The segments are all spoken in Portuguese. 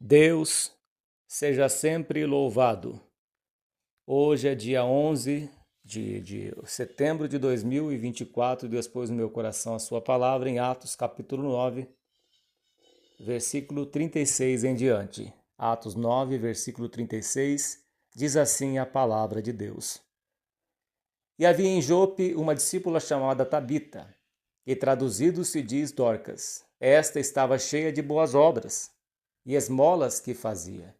Deus seja sempre louvado. Hoje é dia 11 de setembro de 2024. Deus pôs no meu coração a sua palavra em Atos capítulo 9, versículo 36 em diante. Atos 9, versículo 36, diz assim a palavra de Deus. E havia em Jope uma discípula chamada Tabita, que traduzido se diz Dorcas. Esta estava cheia de boas obras e esmolas que fazia.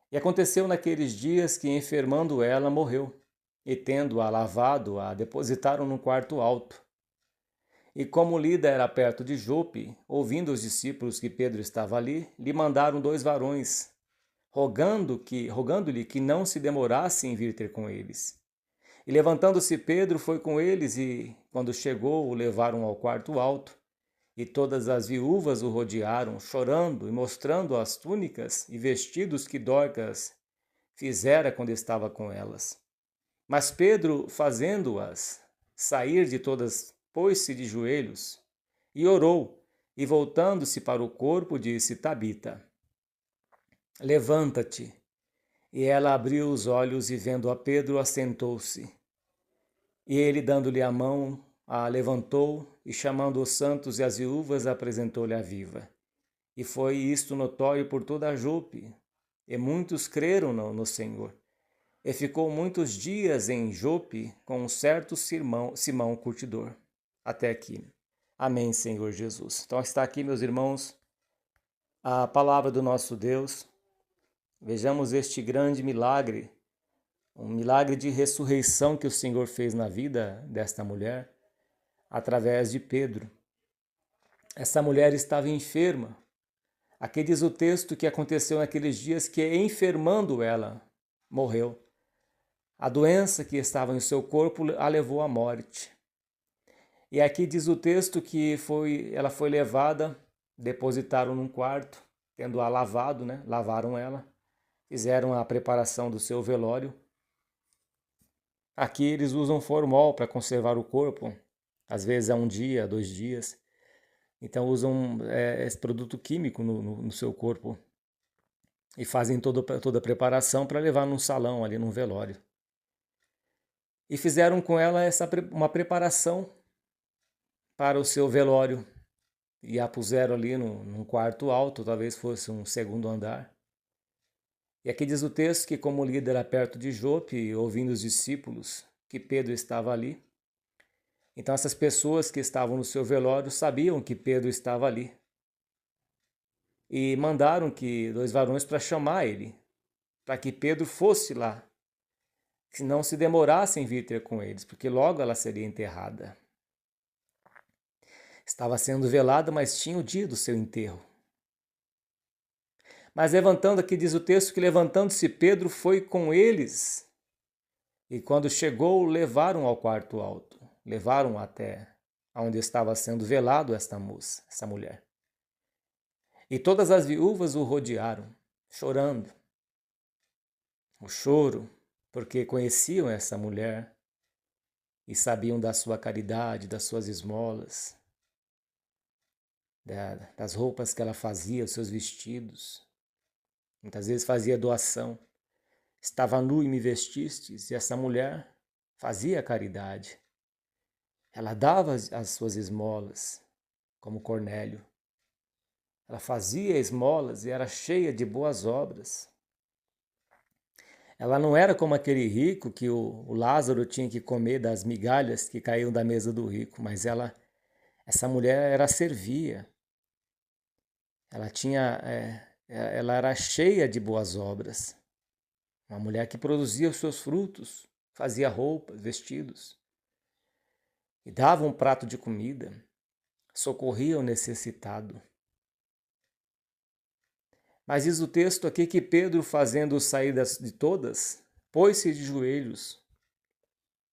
E aconteceu naqueles dias que, enfermando ela, morreu, e tendo-a lavado, a depositaram num quarto alto. E como Lida era perto de Jope, ouvindo os discípulos que Pedro estava ali, lhe mandaram 2 varões, rogando-lhe que não se demorasse em vir ter com eles. E levantando-se Pedro foi com eles, e, quando chegou, o levaram ao quarto alto. E todas as viúvas o rodearam, chorando e mostrando as túnicas e vestidos que Dorcas fizera quando estava com elas. Mas Pedro, fazendo-as sair de todas, pôs-se de joelhos e orou, e voltando-se para o corpo, disse: Tabita, levanta-te. E ela abriu os olhos e, vendo a Pedro, assentou-se. E ele, dando-lhe a mão, a levantou e, chamando os santos e as viúvas, apresentou-lhe a viva. E foi isto notório por toda a Jope, e muitos creram no Senhor. E ficou muitos dias em Jope com um certo Simão curtidor. Até aqui. Amém, Senhor Jesus. Então está aqui, meus irmãos, a palavra do nosso Deus. Vejamos este grande milagre, um milagre de ressurreição que o Senhor fez na vida desta mulher, através de Pedro. Essa mulher estava enferma. Aqui diz o texto que aconteceu naqueles dias que, enfermando ela, morreu. A doença que estava em seu corpo a levou à morte. E aqui diz o texto que ela foi levada, depositaram num quarto, tendo-a lavado, lavaram ela, fizeram a preparação do seu velório. Aqui eles usam formol para conservar o corpo, às vezes é 1 dia, 2 dias. Então usam esse produto químico no seu corpo e fazem toda a preparação para levar num salão ali, num velório. E fizeram com ela uma preparação para o seu velório. E a puseram ali num quarto alto, talvez fosse um 2º andar. E aqui diz o texto que, como Lida era perto de Jope, ouvindo os discípulos que Pedro estava ali, então essas pessoas que estavam no seu velório sabiam que Pedro estava ali. E mandaram 2 varões para chamar ele, para que Pedro fosse lá, que não se demorasse em vir ter com eles, porque logo ela seria enterrada. Estava sendo velada, mas tinha o dia do seu enterro. Mas levantando, aqui diz o texto que levantando-se Pedro foi com eles. E quando chegou, levaram ao quarto alto. Levaram até onde estava sendo velado esta moça, essa mulher. E todas as viúvas o rodearam, chorando. O choro, porque conheciam essa mulher e sabiam da sua caridade, das suas esmolas, das roupas que ela fazia, os seus vestidos. Muitas vezes fazia doação. Estava nu e me vestistes, e essa mulher fazia caridade. Ela dava as suas esmolas, como Cornélio. Ela fazia esmolas e era cheia de boas obras. Ela não era como aquele rico que o Lázaro tinha que comer das migalhas que caíam da mesa do rico, mas essa mulher servia. Ela era cheia de boas obras. Uma mulher que produzia os seus frutos, fazia roupas, vestidos, e dava um prato de comida, socorria o necessitado. Mas diz o texto aqui que Pedro, fazendo sair de todas, pôs-se de joelhos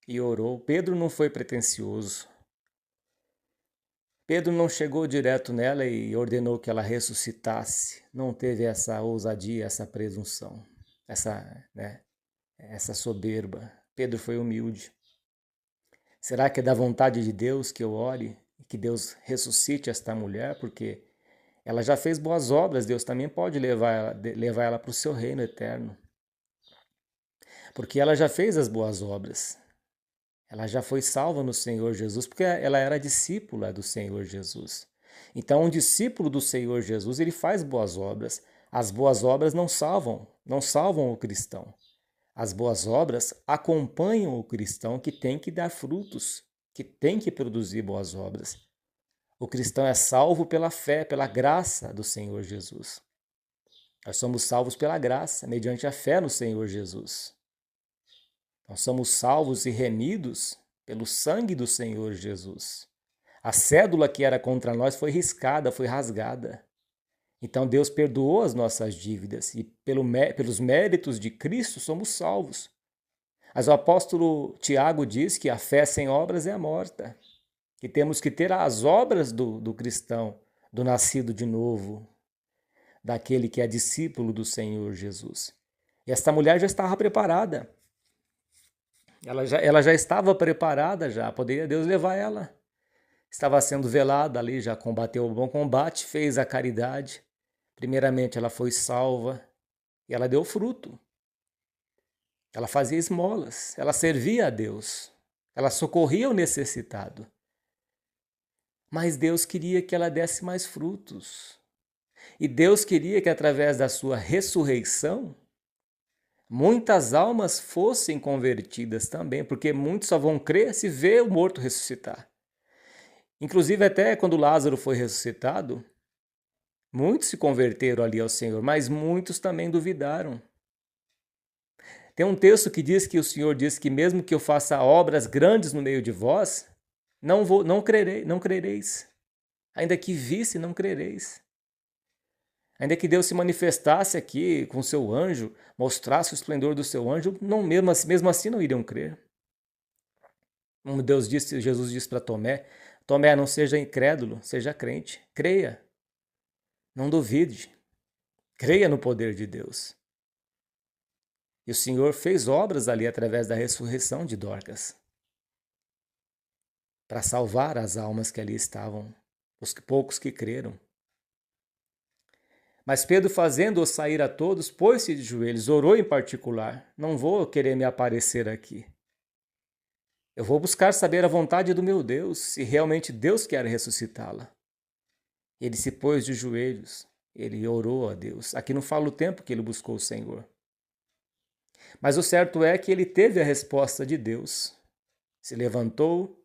e orou. Pedro não foi pretensioso. Pedro não chegou direto nela e ordenou que ela ressuscitasse. Não teve essa ousadia, essa presunção, essa soberba. Pedro foi humilde. Será que é da vontade de Deus que eu ore e que Deus ressuscite esta mulher? Porque Ela já fez boas obras, Deus também pode levar ela para o seu reino eterno. Porque ela já fez as boas obras. Ela já foi salva no Senhor Jesus, porque ela era discípula do Senhor Jesus. Então, um discípulo do Senhor Jesus, ele faz boas obras. As boas obras não salvam o cristão. As boas obras acompanham o cristão que tem que dar frutos, que tem que produzir boas obras. O cristão é salvo pela fé, pela graça do Senhor Jesus. Nós somos salvos pela graça, mediante a fé no Senhor Jesus. Nós somos salvos e remidos pelo sangue do Senhor Jesus. A cédula que era contra nós foi riscada, foi rasgada. Então Deus perdoou as nossas dívidas e pelos méritos de Cristo somos salvos. Mas o apóstolo Tiago diz que a fé sem obras é morta, que temos que ter as obras do cristão, do nascido de novo, daquele que é discípulo do Senhor Jesus. E esta mulher já estava preparada. Ela já estava preparada, já poderia Deus levar ela. Estava sendo velada ali, já combateu o bom combate, fez a caridade. Primeiramente ela foi salva e ela deu fruto. Ela fazia esmolas, ela servia a Deus, ela socorria o necessitado. Mas Deus queria que ela desse mais frutos. E Deus queria que através da sua ressurreição, muitas almas fossem convertidas também, porque muitos só vão crer se ver o morto ressuscitar. Inclusive até quando Lázaro foi ressuscitado, muitos se converteram ali ao Senhor, mas muitos também duvidaram. Tem um texto que diz que o Senhor diz que mesmo que eu faça obras grandes no meio de vós, não crereis. Ainda que visse, não crereis. Ainda que Deus se manifestasse aqui com seu anjo, mostrasse o esplendor do seu anjo, mesmo assim não iriam crer. Como Jesus disse para Tomé, Tomé, não seja incrédulo, seja crente, creia. Não duvide, creia no poder de Deus. E o Senhor fez obras ali através da ressurreição de Dorcas, para salvar as almas que ali estavam, os poucos que creram. Mas Pedro, fazendo-os sair a todos, pôs-se de joelhos, orou em particular. Não vou querer me aparecer aqui. Eu vou buscar saber a vontade do meu Deus, se realmente Deus quer ressuscitá-la. Ele se pôs de joelhos, ele orou a Deus. Aqui não fala o tempo que ele buscou o Senhor. Mas o certo é que ele teve a resposta de Deus. Se levantou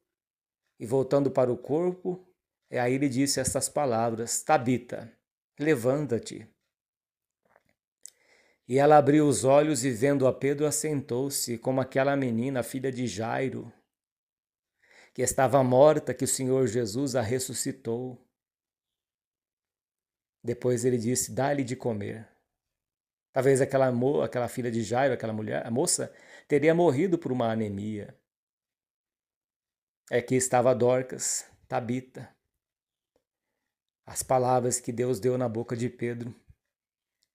e, voltando para o corpo, aí ele disse estas palavras: Tabita, levanta-te. E ela abriu os olhos e, vendo a Pedro, assentou-se, como aquela menina, filha de Jairo, que estava morta, que o Senhor Jesus a ressuscitou. Depois ele disse: dá-lhe de comer. Talvez aquela filha de Jairo, aquela mulher, a moça, teria morrido por uma anemia. Aqui estava Dorcas, Tabita. As palavras que Deus deu na boca de Pedro: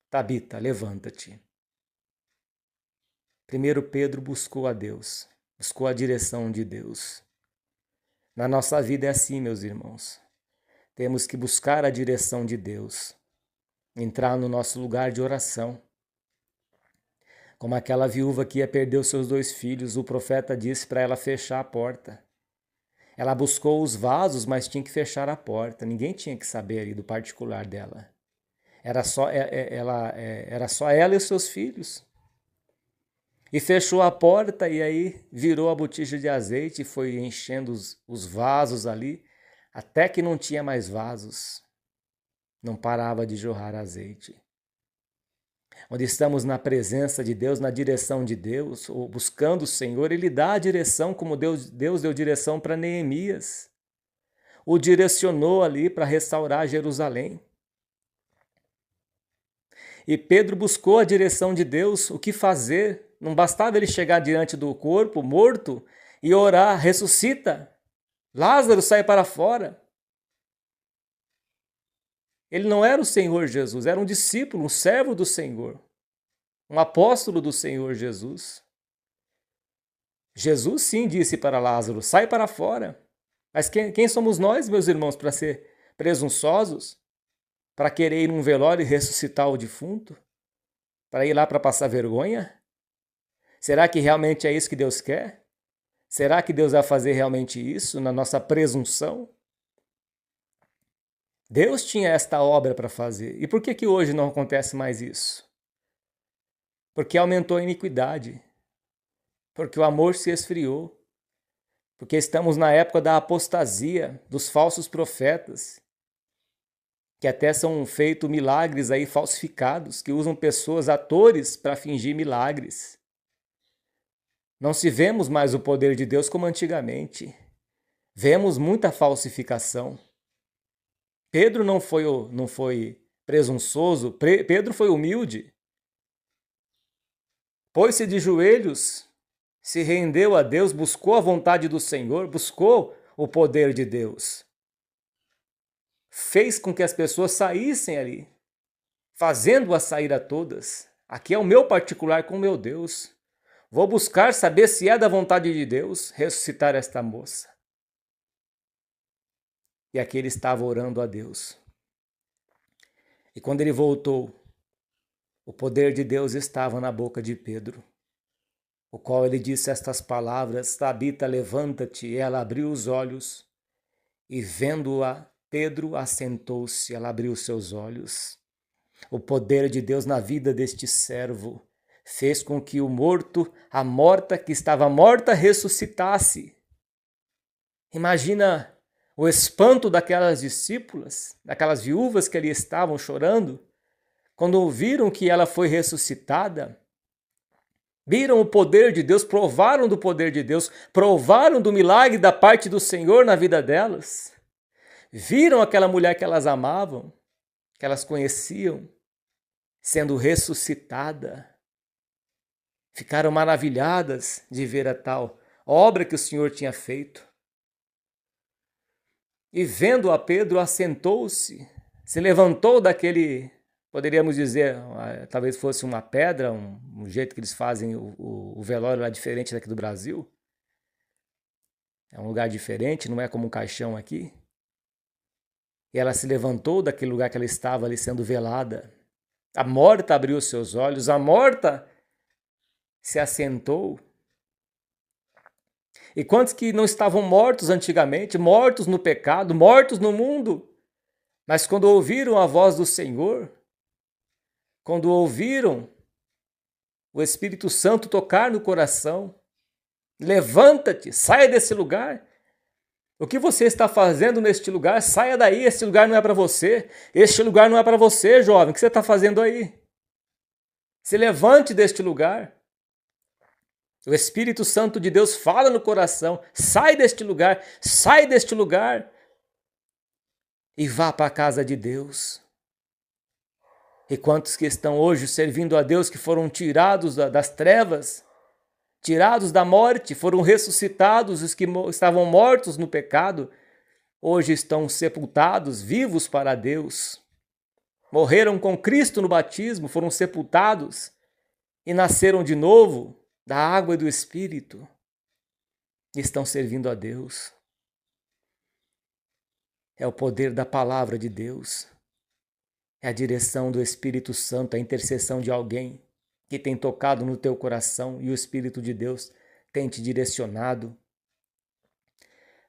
Tabita, levanta-te. Primeiro Pedro buscou a Deus, buscou a direção de Deus. Na nossa vida é assim, meus irmãos. Temos que buscar a direção de Deus, entrar no nosso lugar de oração. Como aquela viúva que ia perder os seus 2 filhos, o profeta disse para ela fechar a porta. Ela buscou os vasos, mas tinha que fechar a porta. Ninguém tinha que saber ali do particular dela. Era só ela e os seus filhos. E fechou a porta e aí virou a botija de azeite e foi enchendo os vasos ali, até que não tinha mais vasos. Não parava de jorrar azeite. Onde estamos na presença de Deus, na direção de Deus, ou buscando o Senhor, Ele dá a direção, como Deus deu direção para Neemias. O direcionou ali para restaurar Jerusalém. E Pedro buscou a direção de Deus, o que fazer. Não bastava ele chegar diante do corpo morto e orar: ressuscita, Lázaro, sai para fora. Ele não era o Senhor Jesus, era um discípulo, um servo do Senhor, um apóstolo do Senhor Jesus. Jesus sim disse para Lázaro: sai para fora. Mas quem somos nós, meus irmãos, para ser presunçosos? para querer ir num velório e ressuscitar o defunto? Para ir lá para passar vergonha? Será que realmente é isso que Deus quer? Será que Deus vai fazer realmente isso na nossa presunção? Deus tinha esta obra para fazer. E por que hoje não acontece mais isso? Porque aumentou a iniquidade. Porque o amor se esfriou. Porque estamos na época da apostasia, dos falsos profetas, que até são feitos milagres aí falsificados, que usam pessoas, atores, para fingir milagres. Não se vemos mais o poder de Deus como antigamente. Vemos muita falsificação. Pedro não foi presunçoso, Pedro foi humilde. Pôs-se de joelhos, se rendeu a Deus, buscou a vontade do Senhor, buscou o poder de Deus. Fez com que as pessoas saíssem ali, fazendo-as sair a todas. Aqui é o meu particular com o meu Deus. Vou buscar saber se é da vontade de Deus ressuscitar esta moça. E aqui ele estava orando a Deus. E quando ele voltou, o poder de Deus estava na boca de Pedro, o qual ele disse estas palavras: Tabita, levanta-te. E ela abriu os olhos, e vendo-a, Pedro assentou-se. Ela abriu seus olhos. O poder de Deus na vida deste servo fez com que o morto, a morta que estava morta, ressuscitasse. Imagina o espanto daquelas discípulas, daquelas viúvas que ali estavam chorando, quando ouviram que ela foi ressuscitada. Viram o poder de Deus, provaram do poder de Deus, provaram do milagre da parte do Senhor na vida delas. Viram aquela mulher que elas amavam, que elas conheciam, sendo ressuscitada. Ficaram maravilhadas de ver a tal obra que o Senhor tinha feito. E vendo a Pedro, assentou-se, se levantou daquele, poderíamos dizer, talvez fosse uma pedra, um jeito que eles fazem o velório lá diferente daqui do Brasil. É um lugar diferente, não é como um caixão aqui. E ela se levantou daquele lugar que ela estava ali sendo velada. A morta abriu os seus olhos, a morta se assentou. E quantos que não estavam mortos antigamente, mortos no pecado, mortos no mundo, mas quando ouviram a voz do Senhor, quando ouviram o Espírito Santo tocar no coração, levanta-te, saia desse lugar. O que você está fazendo neste lugar? Saia daí, este lugar não é para você. Este lugar não é para você, jovem. O que você está fazendo aí? Se levante deste lugar. O Espírito Santo de Deus fala no coração. Sai deste lugar, sai deste lugar. E vá para a casa de Deus. E quantos que estão hoje servindo a Deus, que foram tirados das trevas, tirados da morte, foram ressuscitados, os que estavam mortos no pecado, hoje estão sepultados, vivos para Deus. Morreram com Cristo no batismo, foram sepultados e nasceram de novo da água e do Espírito. E estão servindo a Deus. É o poder da palavra de Deus. É a direção do Espírito Santo, a intercessão de alguém que tem tocado no teu coração e o Espírito de Deus tem te direcionado.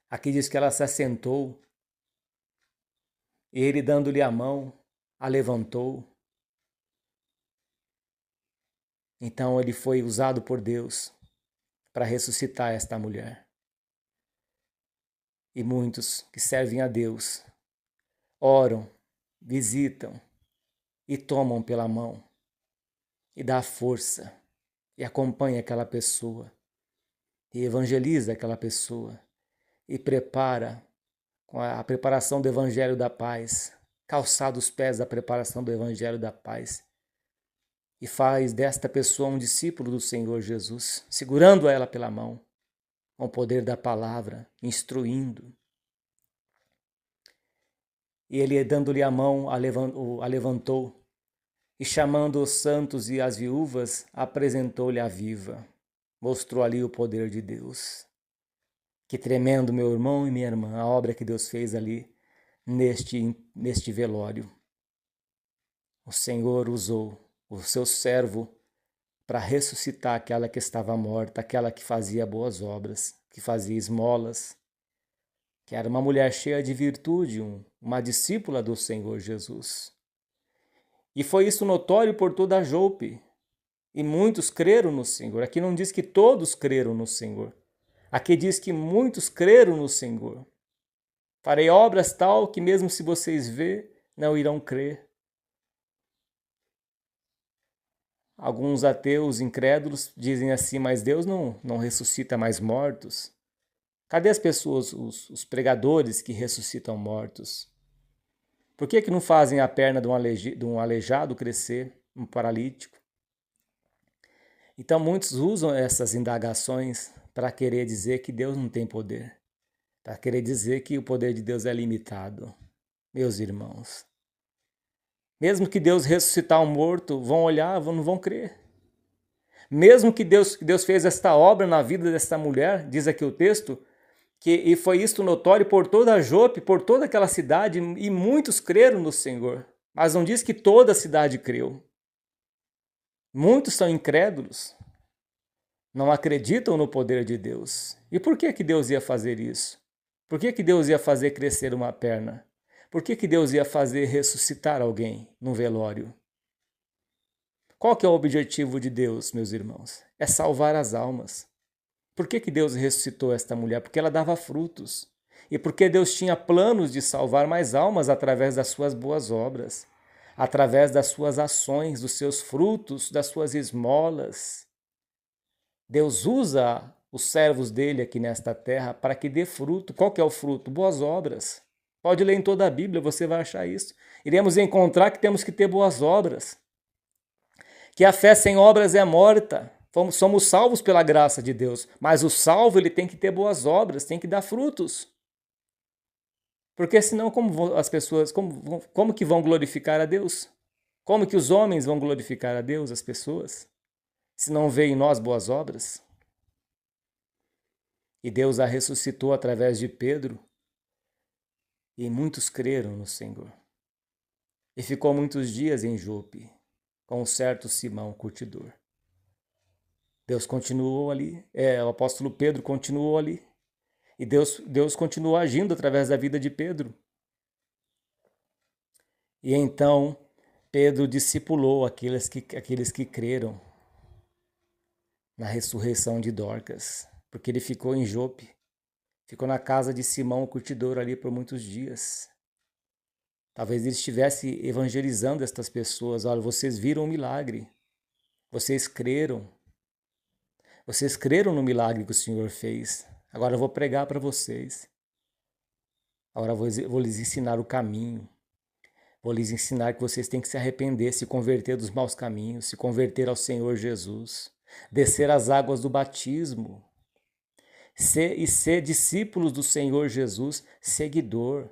Aqui diz que ela se assentou e ele, dando-lhe a mão, a levantou. Então ele foi usado por Deus para ressuscitar esta mulher. E muitos que servem a Deus oram, visitam e tomam pela mão e dá força e acompanha aquela pessoa e evangeliza aquela pessoa e prepara com a preparação do Evangelho da Paz, calçado os pés da preparação do Evangelho da Paz, e faz desta pessoa um discípulo do Senhor Jesus, segurando ela pela mão, com o poder da palavra, instruindo. E ele, dando-lhe a mão, a levantou, e chamando os santos e as viúvas, apresentou-lhe a viva. Mostrou ali o poder de Deus. Que tremendo, meu irmão e minha irmã, a obra que Deus fez ali neste velório. o Senhor usou o seu servo para ressuscitar aquela que estava morta, aquela que fazia boas obras, que fazia esmolas, que era uma mulher cheia de virtude, uma discípula do Senhor Jesus. E foi isso notório por toda a Jope. E muitos creram no Senhor. Aqui não diz que todos creram no Senhor. Aqui diz que muitos creram no Senhor. Farei obras tal que mesmo se vocês verem, não irão crer. Alguns ateus incrédulos dizem assim, mas Deus não ressuscita mais mortos. Cadê as pessoas, os pregadores que ressuscitam mortos? Por que não fazem a perna de um aleijado crescer, um paralítico? Então muitos usam essas indagações para querer dizer que Deus não tem poder, para querer dizer que o poder de Deus é limitado. Meus irmãos, mesmo que Deus ressuscitar um morto, vão olhar, não vão crer. Mesmo que Deus fez esta obra na vida desta mulher, diz aqui o texto, e foi isto notório por toda a Jope, por toda aquela cidade, e muitos creram no Senhor. Mas não diz que toda a cidade creu. Muitos são incrédulos, não acreditam no poder de Deus. E por que Deus ia fazer isso? Por que Deus ia fazer crescer uma perna? Por que Deus ia fazer ressuscitar alguém num velório? Qual que é o objetivo de Deus, meus irmãos? É salvar as almas. Por que Deus ressuscitou esta mulher? Porque ela dava frutos. E porque Deus tinha planos de salvar mais almas através das suas boas obras, através das suas ações, dos seus frutos, das suas esmolas. Deus usa os servos dele aqui nesta terra para que dê fruto. Qual que é o fruto? Boas obras. Pode ler em toda a Bíblia, você vai achar isso. Iremos encontrar que temos que ter boas obras. Que a fé sem obras é morta. Somos salvos pela graça de Deus, mas o salvo ele tem que ter boas obras, tem que dar frutos. Porque senão como as pessoas, como que vão glorificar a Deus? Como que os homens vão glorificar a Deus, as pessoas, se não veem em nós boas obras? E Deus a ressuscitou através de Pedro, e muitos creram no Senhor. E ficou muitos dias em Jope, com um certo Simão curtidor. Deus continuou ali, o apóstolo Pedro continuou ali. E Deus continuou agindo através da vida de Pedro. E então Pedro discipulou aqueles que creram na ressurreição de Dorcas, porque ele ficou em Jope, ficou na casa de Simão o curtidor ali por muitos dias. Talvez ele estivesse evangelizando estas pessoas. Olha, vocês viram o milagre, vocês creram no milagre que o Senhor fez. Agora eu vou pregar para vocês. Agora eu vou lhes ensinar o caminho. Vou lhes ensinar que vocês têm que se arrepender, se converter dos maus caminhos, se converter ao Senhor Jesus, descer as águas do batismo, ser discípulos do Senhor Jesus, seguidor,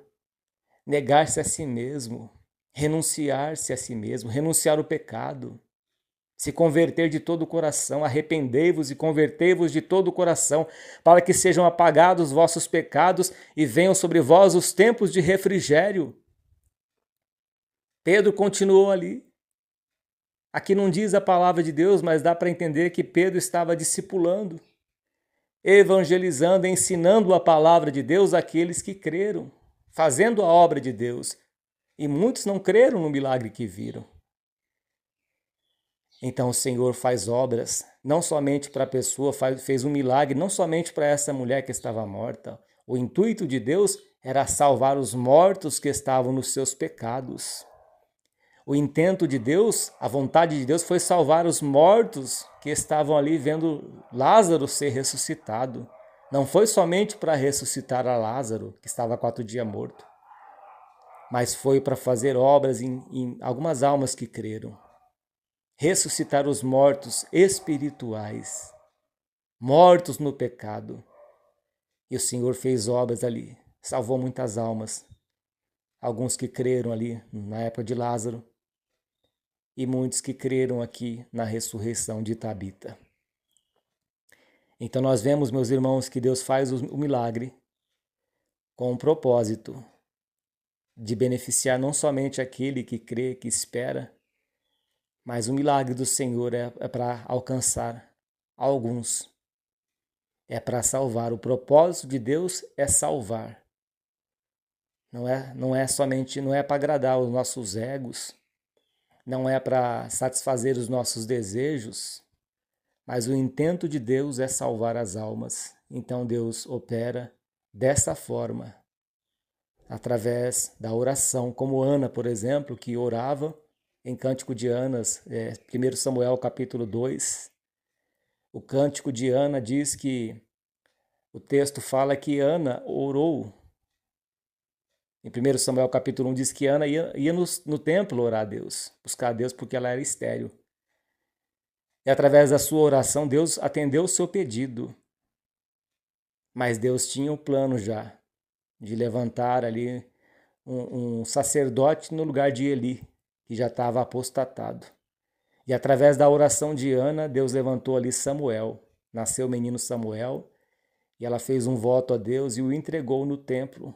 negar-se a si mesmo, renunciar-se a si mesmo, renunciar o pecado, se converter de todo o coração, arrependei-vos e convertei-vos de todo o coração, para que sejam apagados os vossos pecados e venham sobre vós os tempos de refrigério. Pedro continuou ali. Aqui não diz a palavra de Deus, mas dá para entender que Pedro estava discipulando, evangelizando, ensinando a palavra de Deus àqueles que creram, fazendo a obra de Deus. E muitos não creram no milagre que viram. Então o Senhor faz obras, não somente para a pessoa, fez um milagre, não somente para essa mulher que estava morta. O intuito de Deus era salvar os mortos que estavam nos seus pecados. O intento de Deus, a vontade de Deus foi salvar os mortos que estavam ali vendo Lázaro ser ressuscitado. Não foi somente para ressuscitar a Lázaro, que estava 4 dias morto, mas foi para fazer obras em algumas almas que creram. Ressuscitar os mortos espirituais, mortos no pecado. E o Senhor fez obras ali, salvou muitas almas. Alguns que creram ali na época de Lázaro e muitos que creram aqui na ressurreição de Tabita. Então nós vemos, meus irmãos, que Deus faz o milagre com o propósito de beneficiar não somente aquele que crê, que espera, Mas o milagre do Senhor é para alcançar alguns. É para salvar. O propósito de Deus é salvar. Não é somente, não é para agradar os nossos egos, não é para satisfazer os nossos desejos, mas o intento de Deus é salvar as almas. Então Deus opera dessa forma, através da oração, como Ana, por exemplo, que orava em Cântico de Anas, 1 Samuel capítulo 2. O Cântico de Ana diz que, o texto fala que Ana orou. Em 1 Samuel capítulo 1 diz que Ana ia no templo orar a Deus, buscar a Deus porque ela era estéril. E através da sua oração, Deus atendeu o seu pedido. Mas Deus tinha um plano já, de levantar ali um sacerdote no lugar de Eli, que já estava apostatado. E através da oração de Ana, Deus levantou ali Samuel. Nasceu o menino Samuel, e ela fez um voto a Deus e o entregou no templo.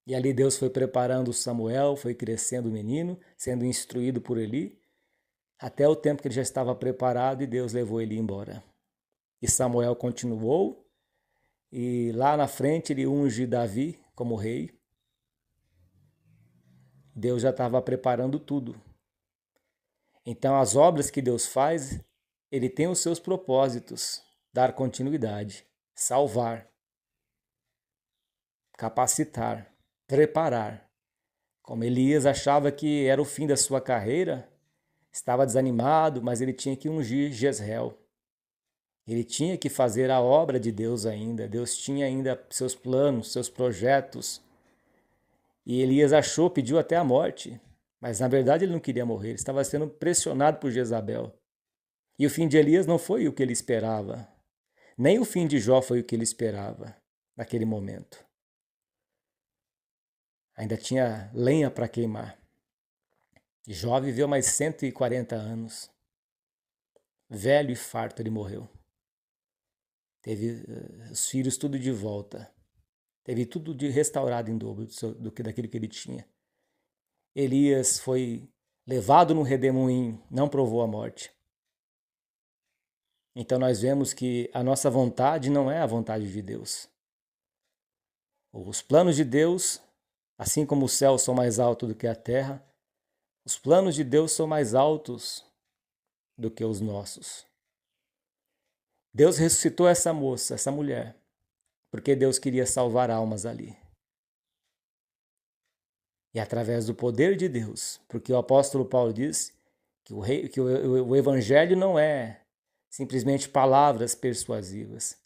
E ali Deus foi preparando Samuel, foi crescendo o menino, sendo instruído por Eli, até o tempo que ele já estava preparado e Deus levou ele embora. E Samuel continuou, e lá na frente ele unge Davi como rei. Deus já estava preparando tudo. Então as obras que Deus faz, ele tem os seus propósitos, dar continuidade, salvar, capacitar, preparar. Como Elias achava que era o fim da sua carreira, estava desanimado, mas ele tinha que ungir Jezreel. Ele tinha que fazer a obra de Deus ainda. Deus tinha ainda seus planos, seus projetos. E Elias pediu até a morte. Mas na verdade ele não queria morrer, ele estava sendo pressionado por Jezabel. E o fim de Elias não foi o que ele esperava. Nem o fim de Jó foi o que ele esperava naquele momento. Ainda tinha lenha para queimar. Jó viveu mais 140 anos. Velho e farto ele morreu. Teve os filhos tudo de volta. Teve tudo de restaurado em dobro daquilo que ele tinha. Elias foi levado num redemoinho, não provou a morte. Então nós vemos que a nossa vontade não é a vontade de Deus. Os planos de Deus, assim como os céus são mais altos do que a terra, os planos de Deus são mais altos do que os nossos. Deus ressuscitou essa moça, essa mulher, porque Deus queria salvar almas ali. E através do poder de Deus, porque o apóstolo Paulo diz que o evangelho não é simplesmente palavras persuasivas.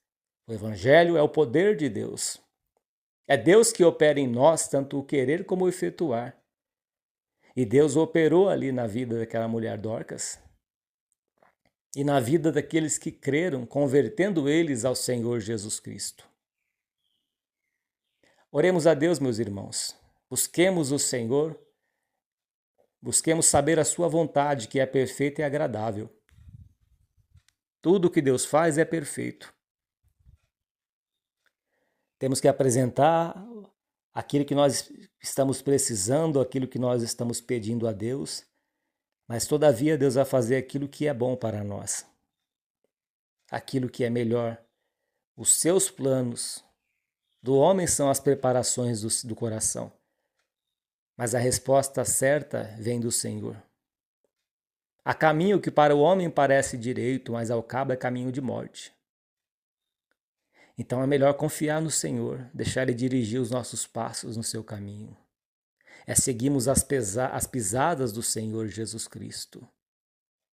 O evangelho é o poder de Deus. É Deus que opera em nós tanto o querer como o efetuar. E Deus operou ali na vida daquela mulher Dorcas e na vida daqueles que creram, convertendo eles ao Senhor Jesus Cristo. Oremos a Deus, meus irmãos. Busquemos o Senhor, busquemos saber a sua vontade, que é perfeita e agradável. Tudo o que Deus faz é perfeito. Temos que apresentar aquilo que nós estamos precisando, aquilo que nós estamos pedindo a Deus, mas todavia Deus vai fazer aquilo que é bom para nós, aquilo que é melhor. Os seus planos do homem são as preparações do coração, mas a resposta certa vem do Senhor. Há caminho que para o homem parece direito, mas ao cabo é caminho de morte. Então é melhor confiar no Senhor, deixar Ele dirigir os nossos passos no seu caminho. É seguirmos as pisadas do Senhor Jesus Cristo.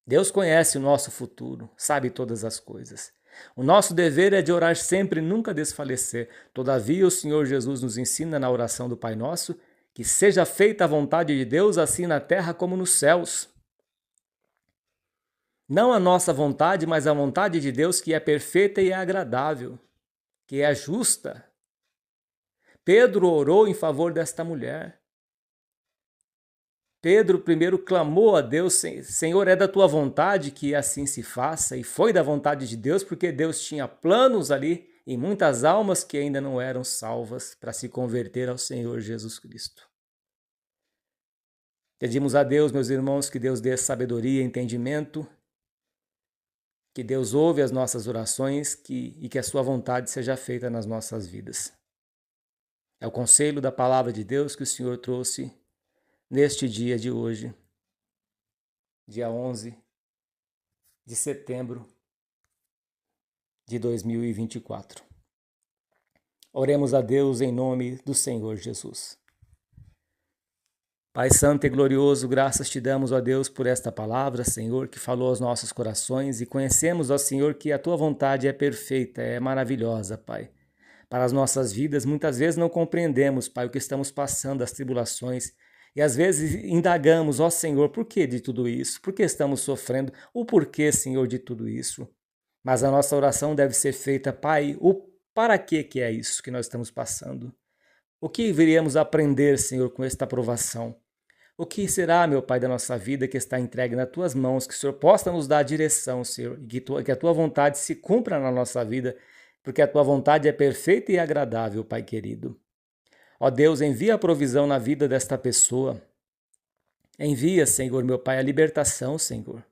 Deus conhece o nosso futuro, sabe todas as coisas. O nosso dever é de orar sempre e nunca desfalecer. Todavia, o Senhor Jesus nos ensina na oração do Pai Nosso que seja feita a vontade de Deus, assim na terra como nos céus. Não a nossa vontade, mas a vontade de Deus, que é perfeita e é agradável, que é justa. Pedro orou em favor desta mulher. Pedro primeiro clamou a Deus: Senhor, é da tua vontade que assim se faça, e foi da vontade de Deus, porque Deus tinha planos ali e muitas almas que ainda não eram salvas para se converter ao Senhor Jesus Cristo. Pedimos a Deus, meus irmãos, que Deus dê sabedoria e entendimento, que Deus ouve as nossas orações e que a sua vontade seja feita nas nossas vidas. É o conselho da palavra de Deus que o Senhor trouxe neste dia de hoje, dia 11 de setembro de 2024. Oremos a Deus em nome do Senhor Jesus. Pai Santo e glorioso, graças te damos, ó Deus, por esta palavra, Senhor, que falou aos nossos corações, e conhecemos, ó Senhor, que a tua vontade é perfeita, é maravilhosa, Pai. Para as nossas vidas, muitas vezes não compreendemos, Pai, o que estamos passando, as tribulações, e às vezes indagamos, ó Senhor, por que de tudo isso? Por que estamos sofrendo? O porquê, Senhor, de tudo isso? Mas a nossa oração deve ser feita, Pai, o para que é isso que nós estamos passando? O que viríamos aprender, Senhor, com esta provação? O que será, meu Pai, da nossa vida que está entregue nas tuas mãos, que o Senhor possa nos dar a direção, Senhor, e que a tua vontade se cumpra na nossa vida, porque a tua vontade é perfeita e agradável, Pai querido. Ó Deus, envia a provisão na vida desta pessoa. Envia, Senhor, meu Pai, a libertação, Senhor,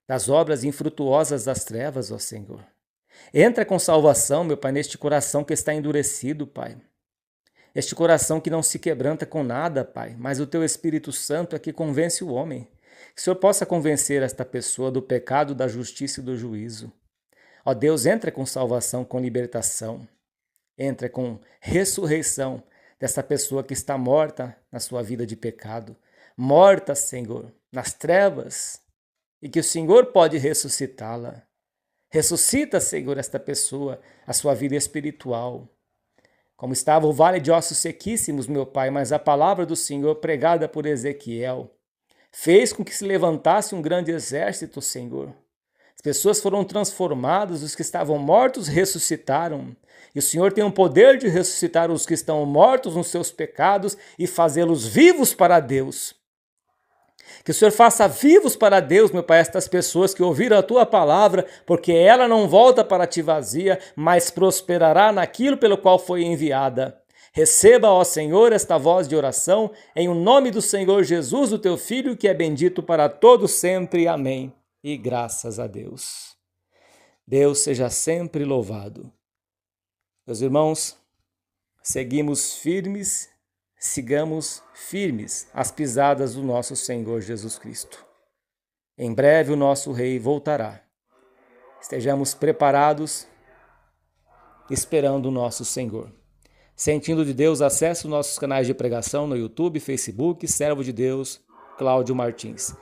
das obras infrutuosas das trevas, ó Senhor. Entra com salvação, meu Pai, neste coração que está endurecido, Pai. Este coração que não se quebranta com nada, Pai, mas o Teu Espírito Santo é que convence o homem. Que o Senhor possa convencer esta pessoa do pecado, da justiça e do juízo. Ó Deus, entra com salvação, com libertação. Entra com ressurreição dessa pessoa que está morta na sua vida de pecado. Morta, Senhor, nas trevas. E que o Senhor pode ressuscitá-la. Ressuscita, Senhor, esta pessoa, a sua vida espiritual. Como estava o vale de ossos sequíssimos, meu Pai, mas a palavra do Senhor pregada por Ezequiel fez com que se levantasse um grande exército, Senhor. As pessoas foram transformadas, os que estavam mortos ressuscitaram. E o Senhor tem o poder de ressuscitar os que estão mortos nos seus pecados e fazê-los vivos para Deus. Que o Senhor faça vivos para Deus, meu Pai, estas pessoas que ouviram a Tua palavra, porque ela não volta para Ti vazia, mas prosperará naquilo pelo qual foi enviada. Receba, ó Senhor, esta voz de oração, em o nome do Senhor Jesus, o Teu Filho, que é bendito para todos sempre. Amém. E graças a Deus. Deus seja sempre louvado. Meus irmãos, seguimos firmes, sigamos firmes as pisadas do nosso Senhor Jesus Cristo. Em breve o nosso Rei voltará. Estejamos preparados, esperando o nosso Senhor. Sentindo de Deus, acesse os nossos canais de pregação no YouTube, Facebook, Servo de Deus, Cláudio Martins.